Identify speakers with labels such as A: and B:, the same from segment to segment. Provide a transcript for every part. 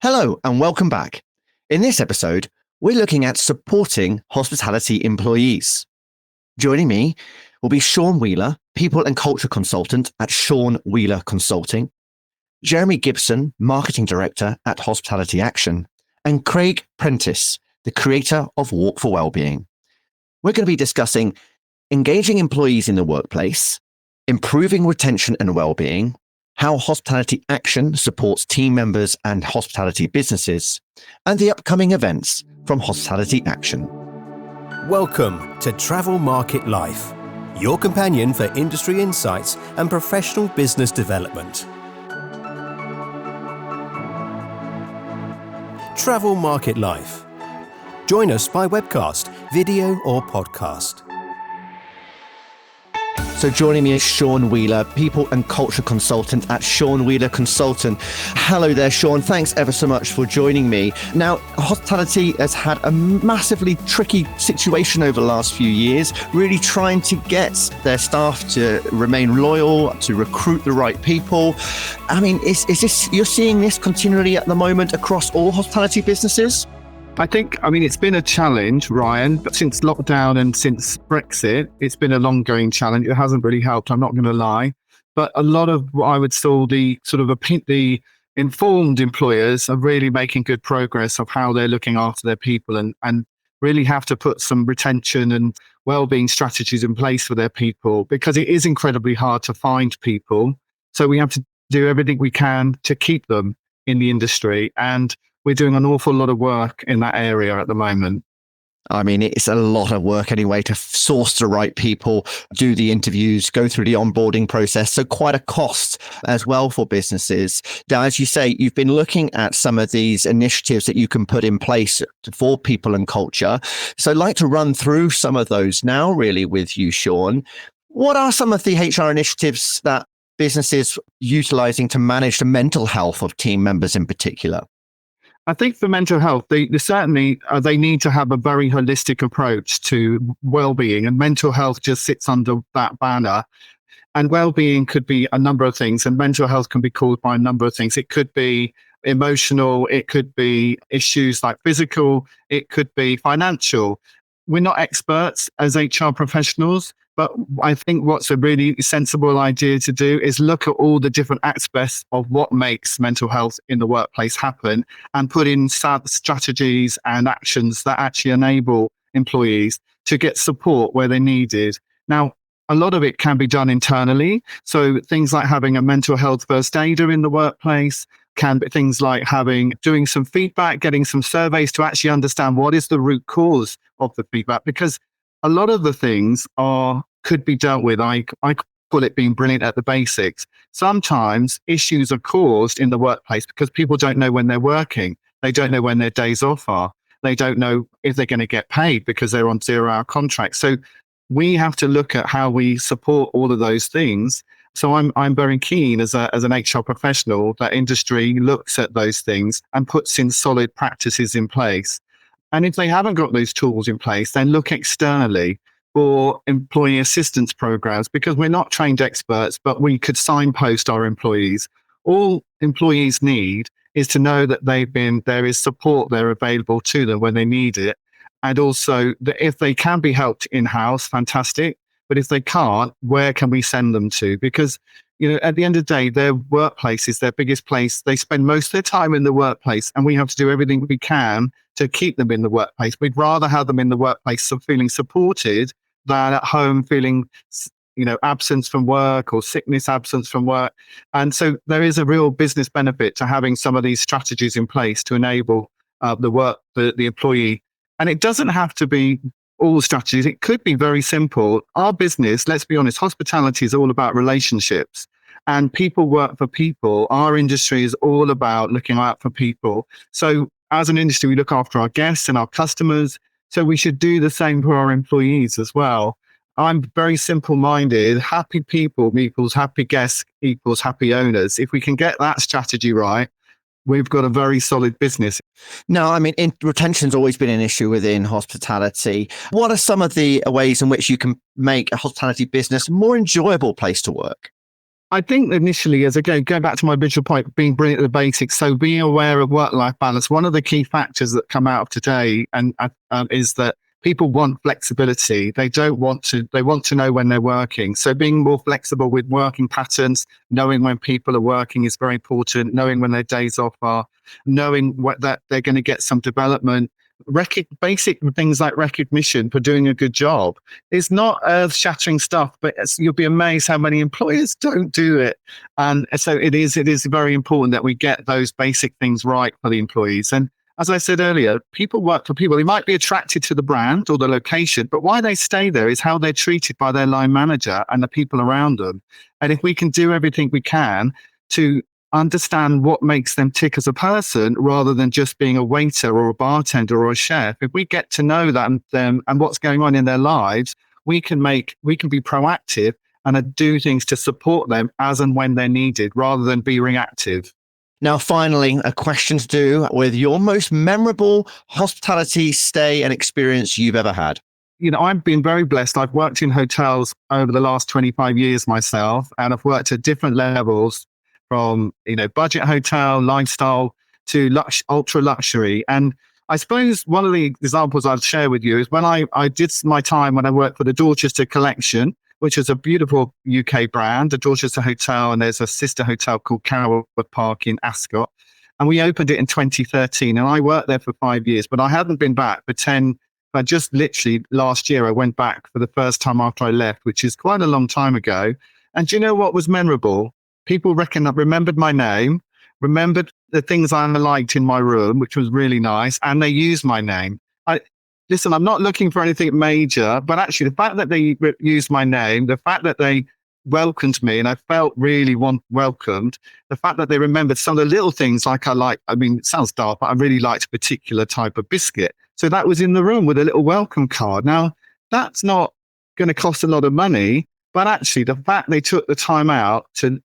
A: Hello and welcome back. In this episode, we're looking at supporting hospitality employees. Joining me will be Sean Wheeler, People and Culture Consultant at Sean Wheeler Consulting, Jeremy Gibson, Marketing Director at Hospitality Action, and Craig Prentice, the creator of Walk for Wellbeing. We're going to be discussing engaging employees in the workplace, improving retention and well-being, how Hospitality Action supports team members and hospitality businesses, and the upcoming events from Hospitality Action.
B: Welcome to Travel Market Life, your companion for industry insights and professional business development. Travel Market Life. Join us by webcast, video or podcast.
A: So joining me is Sean Wheeler, People and Culture Consultant at Sean Wheeler Consultant. Hello there, Sean. Thanks ever so much for joining me. Now, hospitality has had a massively tricky situation over the last few years, really trying to get their staff to remain loyal, to recruit the right people. I mean, is this, you're seeing this continually at the moment across all hospitality businesses?
C: It's been a challenge, Ryan, but since lockdown and since Brexit, it's been an ongoing challenge. It hasn't really helped, I'm not going to lie. But a lot of what I would call the informed employers are really making good progress of how they're looking after their people and really have to put some retention and well-being strategies in place for their people, because it is incredibly hard to find people. So we have to do everything we can to keep them in the industry. And we're doing an awful lot of work in that area at the moment.
A: I mean, it's a lot of work anyway to source the right people, do the interviews, go through the onboarding process. So quite a cost as well for businesses. Now, as you say, you've been looking at some of these initiatives that you can put in place for people and culture. So I'd like to run through some of those now really with you, Sean. What are some of the HR initiatives that businesses utilizing to manage the mental health of team members in particular?
C: I think for mental health, they need to have a very holistic approach to well-being, and mental health just sits under that banner. And well-being could be a number of things, and mental health can be called by a number of things. It could be emotional, it could be issues like physical, it could be financial. We're not experts as HR professionals, but I think what's a really sensible idea to do is look at all the different aspects of what makes mental health in the workplace happen and put in strategies and actions that actually enable employees to get support where they need it. Now, a lot of it can be done internally. So things like having a mental health first aider in the workplace, can be things like doing some feedback, getting some surveys to actually understand what is the root cause of the feedback, because a lot of the things could be dealt with. I call it being brilliant at the basics. Sometimes issues are caused in the workplace because people don't know when they're working. They don't know when their days off are. They don't know if they're going to get paid because they're on 0-hour contracts. So we have to look at how we support all of those things. So I'm very keen as an HR professional that industry looks at those things and puts in solid practices in place. And if they haven't got those tools in place, then look externally for employee assistance programs, because we're not trained experts, but we could signpost our employees. All employees need is to know that there is support there available to them when they need it. And also that if they can be helped in-house, fantastic. But if they can't, where can we send them to? Because, at the end of the day, their workplace is their biggest place. They spend most of their time in the workplace, and we have to do everything we can to keep them in the workplace. We'd rather have them in the workplace feeling supported than at home feeling, absence from work or sickness absence from work. And so there is a real business benefit to having some of these strategies in place to enable the employee. And it doesn't have to be all strategies. It could be very simple. Our business, let's be honest, hospitality is all about relationships, and people work for people. Our industry is all about looking out for people. So as an industry, we look after our guests and our customers. So we should do the same for our employees as well. I'm very simple-minded. Happy people equals happy guests equals happy owners. If we can get that strategy right, we've got a very solid business.
A: No, I mean, retention's always been an issue within hospitality. What are some of the ways in which you can make a hospitality business a more enjoyable place to work?
C: I think initially, as again, going back to my original point, being brilliant at the basics. So being aware of work-life balance. One of the key factors that come out of today and is that people want flexibility. They don't want to. They want to know when they're working. So being more flexible with working patterns, knowing when people are working is very important. Knowing when their days off are, knowing that they're going to get some development. Basic things like recognition for doing a good job is not earth-shattering stuff, but you'll be amazed how many employers don't do it. And so it is very important that we get those basic things right for the employees. And as I said earlier, people work for people. They might be attracted to the brand or the location, but why they stay there is how they're treated by their line manager and the people around them. And if we can do everything we can to understand what makes them tick as a person rather than just being a waiter or a bartender or a chef, if we get to know them and what's going on in their lives, we can be proactive and do things to support them as and when they're needed rather than be reactive.
A: Now, finally, a question to do with your most memorable hospitality stay and experience you've ever had.
C: I've been very blessed. I've worked in hotels over the last 25 years myself, and I've worked at different levels from, budget hotel, lifestyle to ultra luxury. And I suppose one of the examples I'd share with you is when I did my time when I worked for the Dorchester Collection, which is a beautiful UK brand, the Dorchester Hotel, and there's a sister hotel called Carrollwood Park in Ascot. And we opened it in 2013, and I worked there for 5 years, but I hadn't been back for 10. But just literally last year, I went back for the first time after I left, which is quite a long time ago. And do you know what was memorable? People remembered my name, remembered the things I liked in my room, which was really nice, and they used my name. Listen, I'm not looking for anything major, but actually the fact that they used my name, the fact that they welcomed me and I felt really welcomed, the fact that they remembered some of the little things like it sounds daft, but I really liked a particular type of biscuit. So that was in the room with a little welcome card. Now, that's not going to cost a lot of money, but actually the fact they took the time out to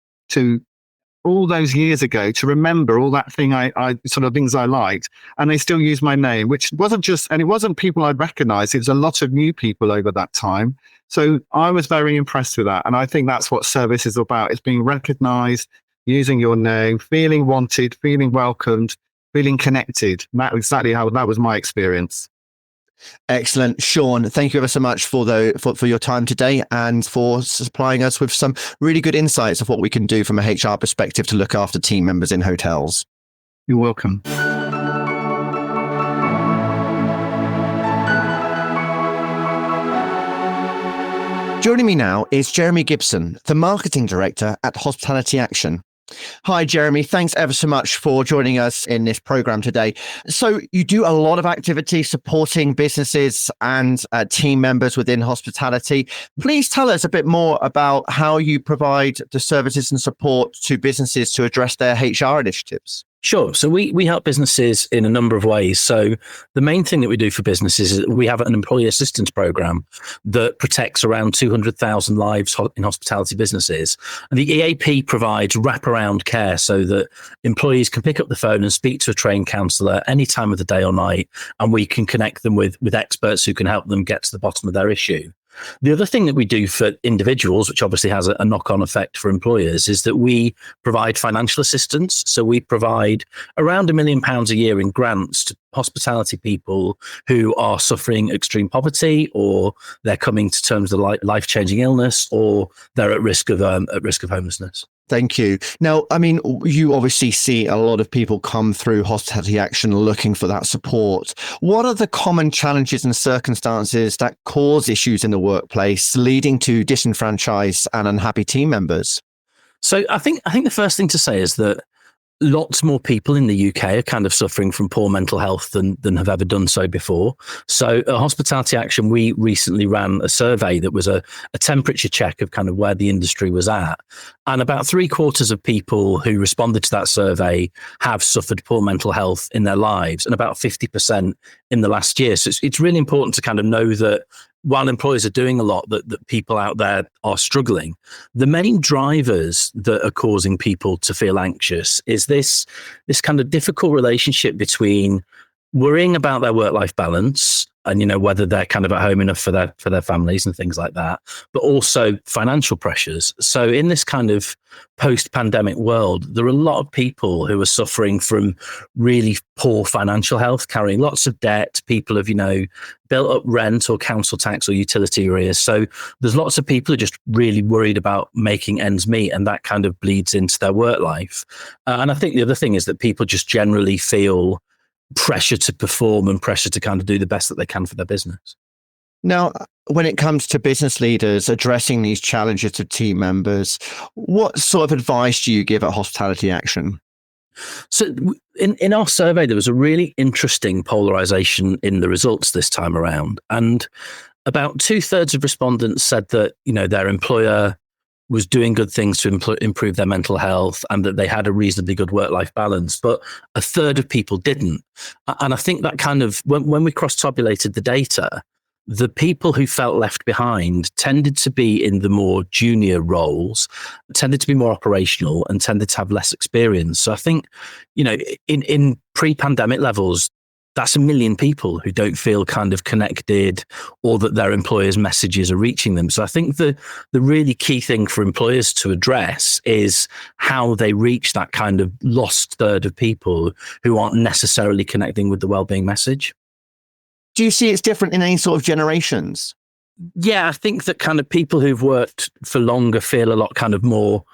C: all those years ago to remember all that thing I sort of things I liked, and they still use my name, which wasn't it wasn't people I'd recognized. It was a lot of new people over that time. So I was very impressed with that. And I think that's what service is about. It's being recognized, using your name, feeling wanted, feeling welcomed, feeling connected. And that was my experience.
A: Excellent. Sean, thank you ever so much for your time today and for supplying us with some really good insights of what we can do from a HR perspective to look after team members in hotels.
C: You're welcome.
A: Joining me now is Jeremy Gibson, the Marketing Director at Hospitality Action. Hi, Jeremy. Thanks ever so much for joining us in this program today. So you do a lot of activity supporting businesses and team members within hospitality. Please tell us a bit more about how you provide the services and support to businesses to address their HR initiatives.
D: Sure. So we help businesses in a number of ways. So the main thing that we do for businesses is we have an employee assistance program that protects around 200,000 lives in hospitality businesses. And the EAP provides wraparound care so that employees can pick up the phone and speak to a trained counsellor any time of the day or night, and we can connect them with experts who can help them get to the bottom of their issue. The other thing that we do for individuals, which obviously has a knock-on effect for employers, is that we provide financial assistance. So we provide around £1 million a year in grants to hospitality people who are suffering extreme poverty, or they're coming to terms with life-changing illness, or they're at risk of homelessness.
A: Thank you. Now, you obviously see a lot of people come through Hospitality Action looking for that support. What are the common challenges and circumstances that cause issues in the workplace, leading to disenfranchised and unhappy team members?
D: So I think the first thing to say is that lots more people in the UK are kind of suffering from poor mental health than have ever done so before. So at Hospitality Action, we recently ran a survey that was a temperature check of kind of where the industry was at. And about 3/4 of people who responded to that survey have suffered poor mental health in their lives, and about 50% in the last year. So it's really important to kind of know that while employers are doing a lot, that people out there are struggling. The main drivers that are causing people to feel anxious is this kind of difficult relationship between worrying about their work-life balance and whether they're kind of at home enough for their families and things like that, but also financial pressures. So in this kind of post-pandemic world, there are a lot of people who are suffering from really poor financial health, carrying lots of debt. People have built up rent or council tax or utility arrears. So there's lots of people who are just really worried about making ends meet, and that kind of bleeds into their work life. And I think the other thing is that people just generally feel pressure to perform and pressure to kind of do the best that they can for their business.
A: Now, when it comes to business leaders addressing these challenges to team members, what sort of advice do you give at Hospitality Action?
D: So in our survey, there was a really interesting polarization in the results this time around. And about 2/3 of respondents said that, their employer was doing good things to improve their mental health and that they had a reasonably good work-life balance, but 1/3 of people didn't. And I think that kind of, when we cross-tabulated the data, the people who felt left behind tended to be in the more junior roles, tended to be more operational, and tended to have less experience. So I think, in pre-pandemic levels, that's 1 million people who don't feel kind of connected or that their employers' messages are reaching them. So I think the really key thing for employers to address is how they reach that kind of lost third of people who aren't necessarily connecting with the wellbeing message.
A: Do you see it's different in any sort of generations?
D: Yeah, I think that kind of people who've worked for longer feel a lot kind of more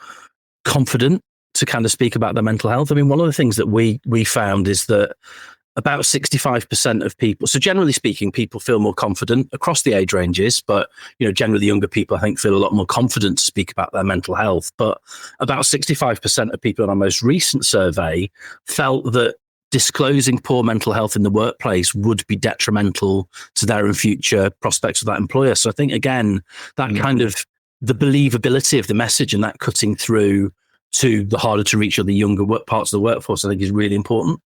D: confident to kind of speak about their mental health. I mean, one of the things that we found is that about 65% of people, so generally speaking, people feel more confident across the age ranges, but generally younger people, I think, feel a lot more confident to speak about their mental health. But about 65% of people in our most recent survey felt that disclosing poor mental health in the workplace would be detrimental to their and future prospects of that employer. So I think, again, that kind of the believability of the message and that cutting through to the harder to reach or the younger parts of the workforce, I think, is really important.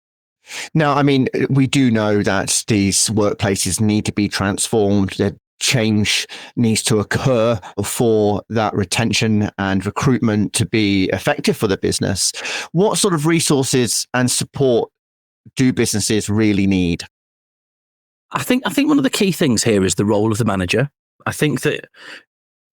A: Now, I mean, we do know that these workplaces need to be transformed. That change needs to occur for that retention and recruitment to be effective for the business. What sort of resources and support do businesses really need?
D: I think one of the key things here is the role of the manager. I think that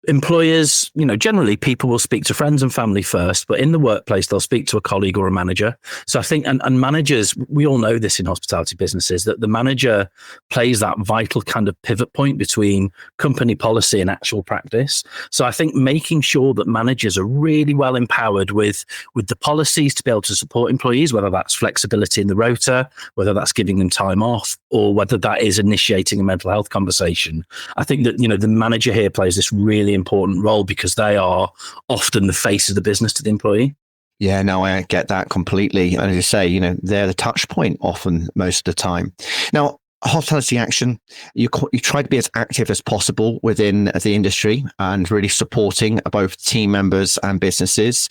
D: employers, generally people will speak to friends and family first, but in the workplace, they'll speak to a colleague or a manager. So I think, and managers, we all know this in hospitality businesses, that the manager plays that vital kind of pivot point between company policy and actual practice. So I think making sure that managers are really well empowered with the policies to be able to support employees, whether that's flexibility in the rota, whether that's giving them time off, or whether that is initiating a mental health conversation. I think that, the manager here plays this really important role because they are often the face of the business to the employee.
A: Yeah, no, I get that completely. And as you say, they're the touch point often most of the time. Now, Hospitality Action, you try to be as active as possible within the industry and really supporting both team members and businesses.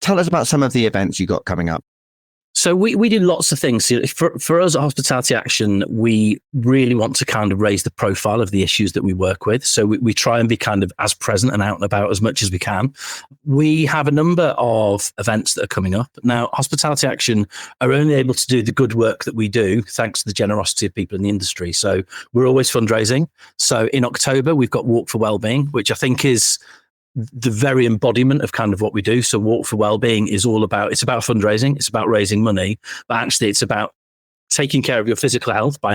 A: Tell us about some of the events you got coming up.
D: So we do lots of things. For us at Hospitality Action, we really want to kind of raise the profile of the issues that we work with. So we try and be kind of as present and out and about as much as we can. We have a number of events that are coming up. Now, Hospitality Action are only able to do the good work that we do thanks to the generosity of people in the industry. So we're always fundraising. So in October, we've got Walk for Wellbeing, which I think is the very embodiment of kind of what we do. So Walk for Wellbeing is it's about fundraising, it's about raising money, but actually it's about taking care of your physical health by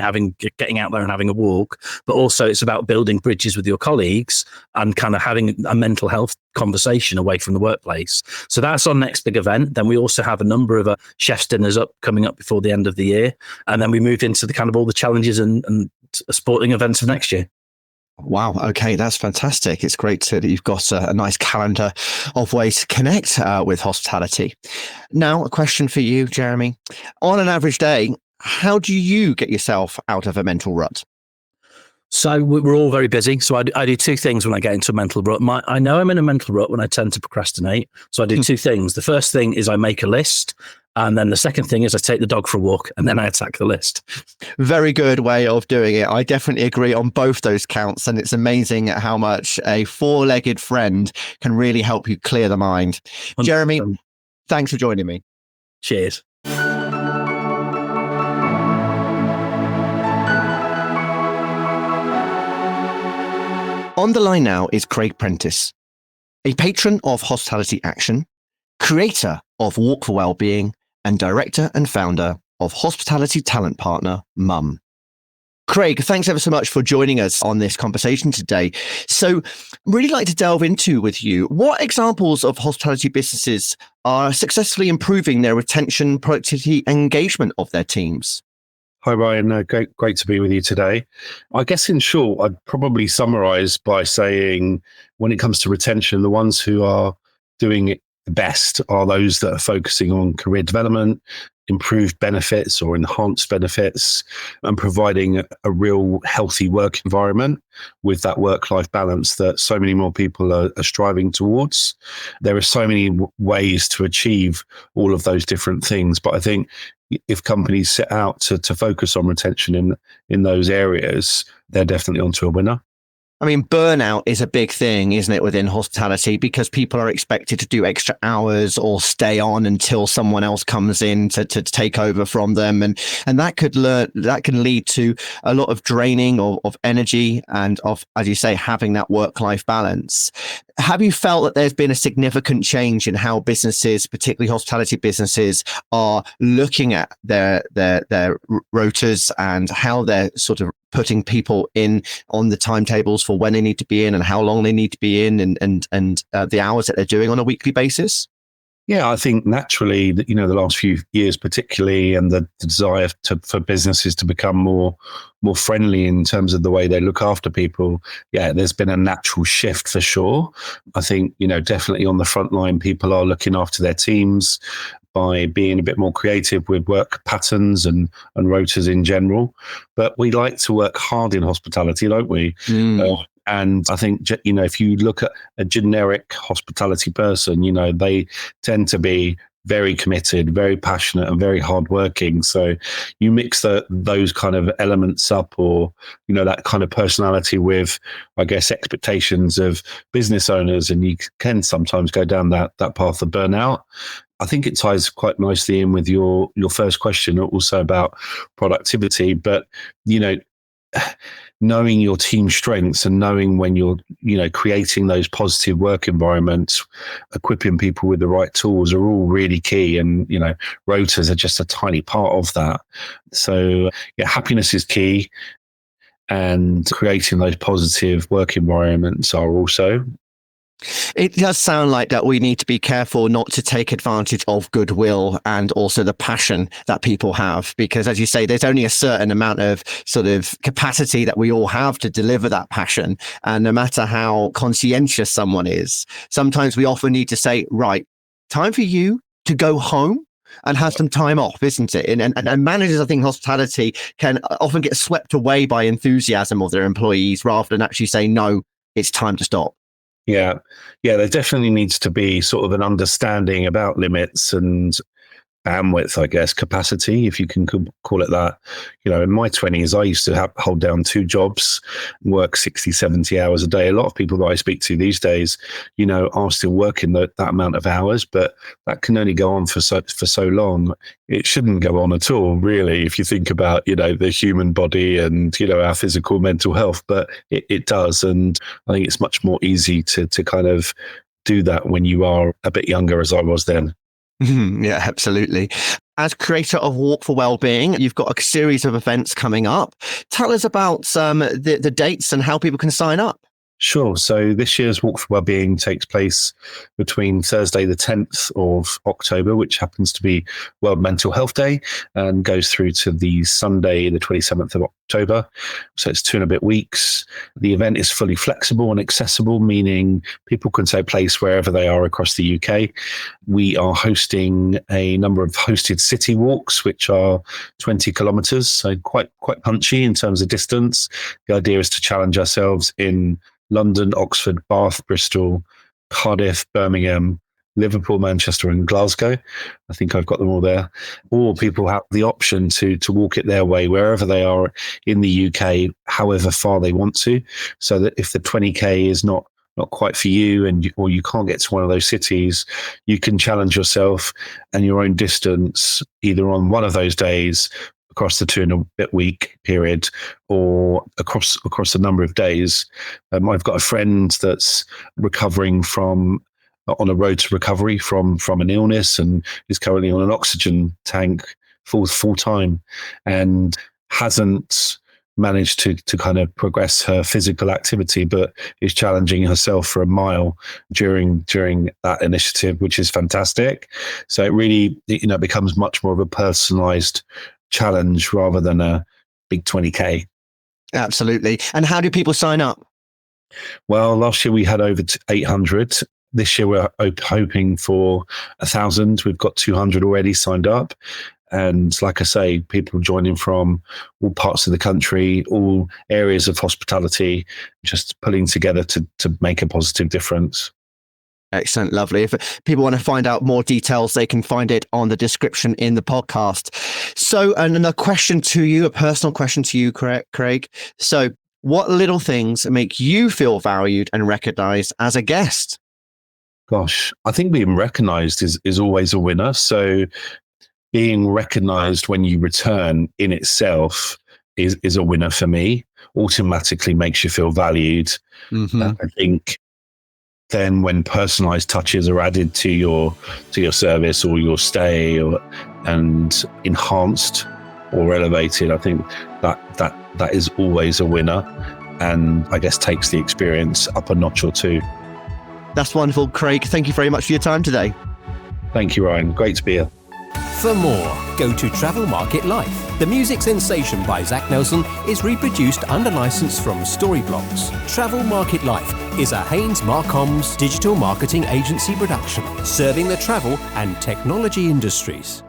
D: getting out there and having a walk, but also it's about building bridges with your colleagues and kind of having a mental health conversation away from the workplace. So that's our next big event. Then we also have a number of chef's dinners coming up before the end of the year. And then we move into the kind of all the challenges and sporting events of next year.
A: Wow. Okay. That's fantastic. It's great that you've got a nice calendar of ways to connect with hospitality. Now, a question for you, Jeremy. On an average day, how do you get yourself out of a mental rut?
D: So we're all very busy. So I do two things when I get into a mental rut. I know I'm in a mental rut when I tend to procrastinate. So I do two things. The first thing is I make a list. And then the second thing is I take the dog for a walk and then I attack the list.
A: Very good way of doing it. I definitely agree on both those counts. And it's amazing how much a four-legged friend can really help you clear the mind. 100%. Jeremy, thanks for joining me.
D: Cheers.
A: On the line now is Craig Prentice, a patron of Hospitality Action, creator of Walk for Wellbeing, and director and founder of hospitality talent partner Mum. Craig, thanks ever so much for joining us on this conversation today. So, really like to delve into with you, what examples of hospitality businesses are successfully improving their retention, productivity, and engagement of their teams?
E: Hi, Ryan. Great to be with you today. I guess in short, I'd probably summarize by saying when it comes to retention, the ones who are doing it the best are those that are focusing on career development, improved benefits or enhanced benefits, and providing a real healthy work environment with that work-life balance that so many more people are striving towards. There are so many ways to achieve all of those different things, but I think if companies set out to focus on retention in those areas, they're definitely onto a winner.
A: I mean, burnout is a big thing, isn't it, within hospitality, because people are expected to do extra hours or stay on until someone else comes in to take over from them. And that can lead to a lot of draining of energy and of, as you say, having that work-life balance. Have you felt that there's been a significant change in how businesses, particularly hospitality businesses, are looking at their rotas and how they're sort of putting people in on the timetables for when they need to be in and how long they need to be in and the hours that they're doing on a weekly basis?
E: Yeah, I think naturally, the last few years particularly, and the desire for businesses to become more friendly in terms of the way they look after people. Yeah, there's been a natural shift for sure. I think, definitely on the front line, people are looking after their teams by being a bit more creative with work patterns and rotas in general. But we like to work hard in hospitality, don't we? And I think, if you look at a generic hospitality person, they tend to be very committed, very passionate and very hardworking. So you mix those kind of elements up, or, that kind of personality with, I guess, expectations of business owners, and you can sometimes go down that path of burnout. I think it ties quite nicely in with your first question, also about productivity. But, knowing your team strengths and knowing when you're, creating those positive work environments, equipping people with the right tools are all really key. And, rotas are just a tiny part of that. So, yeah, happiness is key. And creating those positive work environments are also.
A: It does sound like that we need to be careful not to take advantage of goodwill and also the passion that people have, because, as you say, there's only a certain amount of sort of capacity that we all have to deliver that passion. And no matter how conscientious someone is, sometimes we often need to say, right, time for you to go home and have some time off, isn't it? And managers, I think, hospitality can often get swept away by enthusiasm of their employees rather than actually say, no, it's time to stop.
E: Yeah, there definitely needs to be sort of an understanding about limits and bandwidth, I guess, capacity, if you can call it that. In my 20s, I used to hold down 2 jobs, work 60, 70 hours a day. A lot of people that I speak to these days, are still working that amount of hours, but that can only go on for so long. It shouldn't go on at all, really, if you think about, the human body and, our physical, mental health, but it does. And I think it's much more easy to kind of do that when you are a bit younger, as I was then.
A: Yeah, absolutely. As creator of Walk for Wellbeing, you've got a series of events coming up. Tell us about the dates and how people can sign up.
E: Sure. So this year's Walk for Wellbeing takes place between Thursday, the 10th of October, which happens to be World Mental Health Day, and goes through to the Sunday, the 27th of October. So it's 2 and a bit weeks. The event is fully flexible and accessible, meaning people can take place wherever they are across the UK. We are hosting a number of hosted city walks, which are 20 kilometres, so quite punchy in terms of distance. The idea is to challenge ourselves in London, Oxford, Bath, Bristol, Cardiff, Birmingham, Liverpool, Manchester and Glasgow. I think I've got them all there. Or people have the option to walk it their way wherever they are in the UK, however far they want to. So that if the 20K is not quite for you or you can't get to one of those cities, you can challenge yourself and your own distance either on one of those days, across the 2.5 week period or across a number of days. I've got a friend that's recovering on a road to recovery from an illness and is currently on an oxygen tank full time and hasn't managed to kind of progress her physical activity, but is challenging herself for a mile during that initiative, which is fantastic. So it really, becomes much more of a personalized challenge rather than a big 20K.
A: Absolutely. And how do people sign up?
E: Well, last year we had over 800. This year we're hoping for 1,000. We've got 200 already signed up. And like I say, people joining from all parts of the country, all areas of hospitality, just pulling together to make a positive difference.
A: Excellent. Lovely. If people want to find out more details, they can find it on the description in the podcast. So another question to you, a personal question to you, Craig. So what little things make you feel valued and recognized as a guest?
E: Gosh, I think being recognized is always a winner. So being recognized when you return in itself is a winner for me. Automatically makes you feel valued.
A: Mm-hmm.
E: I think then when personalized touches are added to your service or your stay and enhanced or elevated, I think that is always a winner, and I guess takes the experience up a notch or two.
A: That's wonderful, Craig. Thank you very much for your time today.
E: Thank you, Ryan. Great to be here.
B: For more, go to Travel Market Life. The music Sensation by Zach Nelson is reproduced under license from Storyblocks. Travel Market Life is a Haynes Marcoms digital marketing agency production, serving the travel and technology industries.